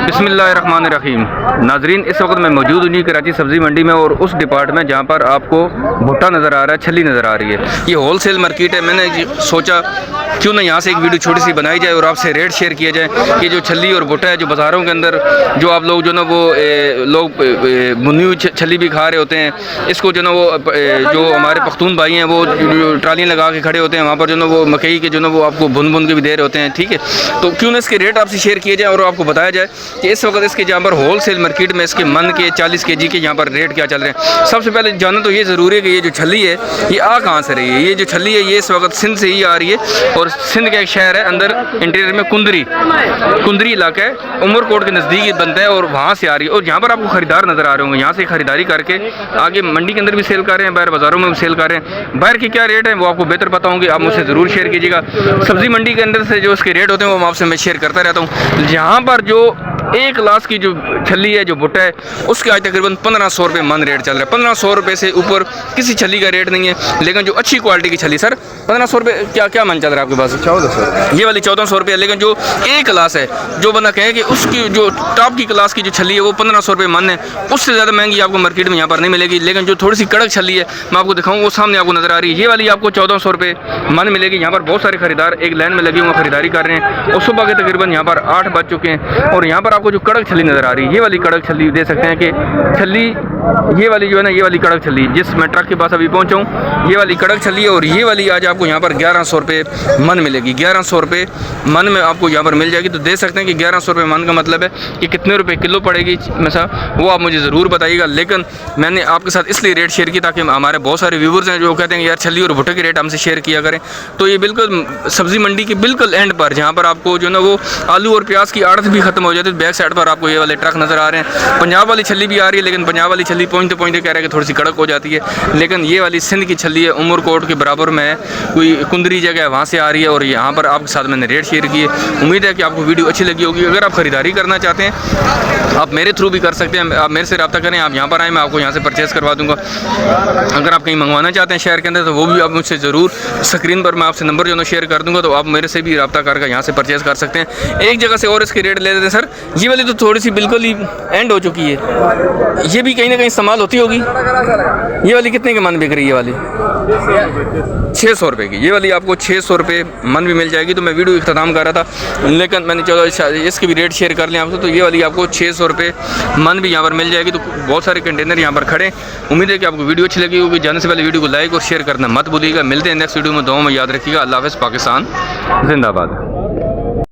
बिस्मिल्लाहिर्रहमानिर्रहीम। नाजरीन, इस वक्त मैं मौजूद हूँ कराची सब्ज़ी मंडी में और उस डिपार्टमेंट जहाँ पर आपको भुट्टा नज़र आ रहा है, छली नज़र आ रही है। ये होल सेल मार्केट है। मैंने सोचा क्यों ना यहाँ से एक वीडियो छोटी सी बनाई जाए और आपसे रेट शेयर किया जाए कि जो छली और भुट्टा है जो बाज़ारों के अंदर जो आप लोग जो ना वो लोग भुनी हुई छली भी खा रहे होते हैं, इसको जो ना वो जो हमारे पख्तून भाई हैं वो ट्रालियाँ लगा के खड़े होते हैं वहाँ पर जो ना वो मकई के जो ना वो आपको भुन भुन के भी दे रहे होते हैं। ठीक है, तो क्यों ना इसके रेट आपसे शेयर किए जाए और आपको बताया जाए कि इस वक्त इसके जहाँ पर होल सेल मार्केट में इसके मन के 40 kg के यहाँ पर रेट क्या चल रहे हैं। सबसे पहले जानना तो ये ज़रूरी है कि ये जो छली है ये आ कहाँ से रही है। ये जो छली है ये इस वक्त सिंध से ही आ रही है और सिंध का एक शहर है अंदर इंटीरियर में कुंदरी इलाका है, उमरकोट के नज़दीक ही बनता है और वहाँ से आ रही है। और यहाँ पर आपको खरीदार नज़र आ रहे होंगे, यहाँ से खरीदारी करके आगे मंडी के अंदर भी सेल कर रहे हैं, बाहर बाज़ारों में भी सेल कर रहे हैं। बाहर के क्या रेट है वो आपको बेहतर पता होंगे, आप मुझसे ज़रूर शेयर कीजिएगा। सब्ज़ी मंडी के अंदर से जो उसके रेट होते हैं वो आपसे मैं शेयर करता रहता हूँ। यहाँ पर जो एक ग्लास की जो छली है जो भुट्टा है उसके आज तकरीबन 1500 रुपये मन रेट चल रहा है। 1500 रुपये से ऊपर किसी छली का रेट नहीं है। लेकिन जो अच्छी क्वालिटी की छली, सर 1500 रुपये क्या मन चल रहा है आपके पास? 1400। ये वाली 1400 रुपये। लेकिन जो एक क्लास है, जो बंदा कहे कि उसकी जो टॉप की क्लास की जो छली है वो 1500 रुपये मन है, उससे ज़्यादा महंगी आपको मार्केट में यहाँ पर नहीं मिलेगी। लेकिन जो थोड़ी सी कड़क छली है मैं आपको दिखाऊँ वो सामने आपको नज़र आ रही है। ये वाली आपको 1400 रुपये मन मिलेगी। यहाँ पर बहुत सारे खरीदार एक लाइन में लगे हुए खरीदारी कर रहे हैं और सुबह के तकरीबन यहाँ पर 8 बज चुके हैं। और यहाँ पर आपको जो कड़क छली नज़र आ रही है ये वाली कड़क छली दे सकते हैं कि छली ये वाली जो है ना ये वाली कड़क छली जिस मैं ट्रक के पास अभी पहुँचा हूँ ये वाली कड़क छली है। और ये वाली आज आपको यहाँ पर 1100 रुपये मन मिलेगी। 1100 रुपये मन में आपको यहाँ पर मिल जाएगी। तो दे सकते हैं कि 1100 रुपये मन का मतलब है कि कितने रुपए किलो पड़ेगी वैसा वो आप मुझे ज़रूर बताइएगा। लेकिन मैंने आपके साथ इसलिए रेट शेयर की ताकि हमारे बहुत सारे व्यूवर्स हैं जो कहते हैं यार छली और भुट्टे के रेट हमसे शेयर किया करें। तो ये बिल्कुल सब्ज़ी मंडी के बिल्कुल एंड पर जहाँ पर आपको जो ना वो आलू और प्याज की आड़त भी खत्म हो जाती है, बैक साइड पर आपको ये वाले ट्रक नज़र आ रहे हैं। पंजाब वाली छली भी आ रही है लेकिन पंजाब वाली छली पहुँचते पहुँचते कह रहे हैं कि थोड़ी सी कड़क हो जाती है। लेकिन ये वाली सिंध की छली है, उमरकोट के बराबर में है, कोई कुंदरी जगह है वहाँ से आ रही है। और यहाँ पर आपके साथ मैंने रेट शेयर किए। उम्मीद है कि आपको वीडियो अच्छी लगी होगी। अगर आप खरीदारी करना चाहते हैं आप मेरे थ्रू भी कर सकते हैं, आप मेरे से रब्ता करें, आप यहाँ पर आएँ मैं आपको यहाँ से परचेज़ करवा दूँगा। अगर आप कहीं मंगवाना चाहते हैं शहर के अंदर तो वो भी आप मुझसे ज़रूर स्क्रीन पर मैं आपसे नंबर जो है शेयर कर दूँगा, तो आप मेरे से भी रब्ता करके यहाँ से परचेज़ कर सकते हैं। एक जगह से और इसके रेट ले लेते हैं। सर ये वाली तो थोड़ी सी बिल्कुल ही एंड हो चुकी है, ये भी कहीं ना कहीं इस्तेमाल होती होगी। ये वाली कितने के मन बिक रही है? ये वाली 600 रुपये की। ये वाली आपको 600 रुपये मन भी मिल जाएगी। तो मैं वीडियो इख्तिताम कर रहा था लेकिन मैंने चलो इसके भी रेट शेयर कर लिया आपसे। तो ये वाली आपको 600 रुपये मन भी यहाँ पर मिल जाएगी। तो बहुत सारे कंटेनर यहाँ पर खड़े। उम्मीद है कि आपको वीडियो अच्छी लगी होगी। जाने से पहले वीडियो को लाइक और शेयर करना मत भूलिएगा। मिलते हैं नेक्स्ट वीडियो में। दुआ में याद रखिएगा। अल्लाह हाफ़िज़। पाकिस्तान जिंदाबाद।